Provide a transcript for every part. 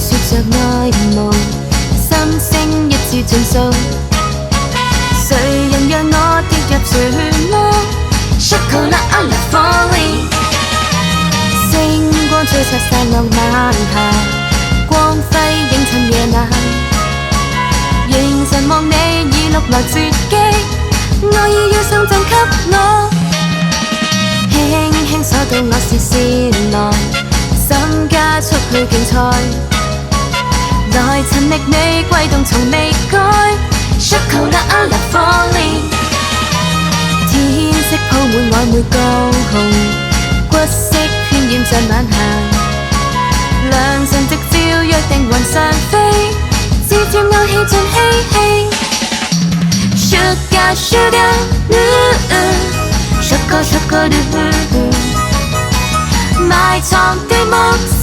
說着愛慕，心聲一致盡訴。誰人讓我跌入漩渦 ？Chocolate I love falling， 星光追擦散落晚霞，光輝映襯夜晚。凝神望你已綠流絕跡，愛意要送贈給我。輕輕鎖到我視線內，心加速去競賽。來尋覓你悸動從未改 ，Chocolate I love falling。天色鋪滿曖昧光紅，骨色渲染着晚霞。良辰夕照約定雲上飛，自漸勾起盡嬉戲。Sugar sugar， choco choco， 埋藏奪目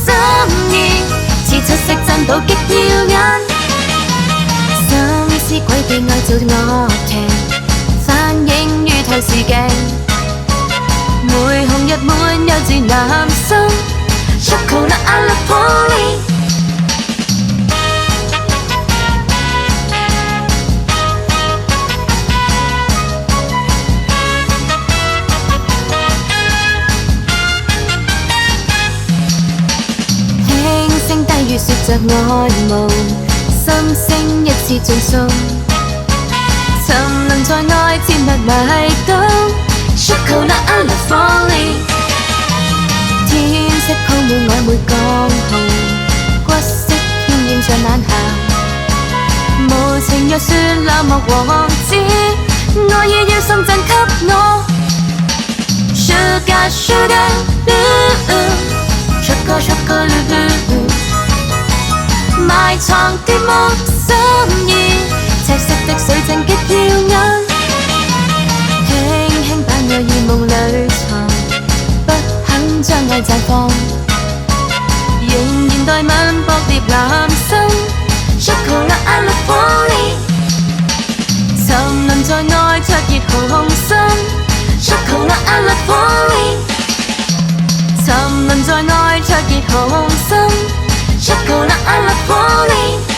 心意，似出色珍寶極耀眼。心思詭秘愛做樂劇，反映於透視鏡。玫紅日滿幼稚男生 ，Chocolate I love falling。說着愛慕，心聲一致盡訴。沉淪在愛漸密迷倒 ，Chocolate I love falling。天色鋪滿曖昧光紅，骨色渲染着晚霞。無情若說冷漠王子，愛意要送贈給我。Sugar sugar， choco choco， 埋藏奪目心意，赤色的水晶極耀眼。輕輕把愛意夢裏藏，不肯將愛綻放。仍然待吻薄烈男生 ，Chocolate I love falling。沉淪在愛灼熱紅心 ，Chocolate I love falling。沉淪在愛灼熱紅心。Chocolate I love falling。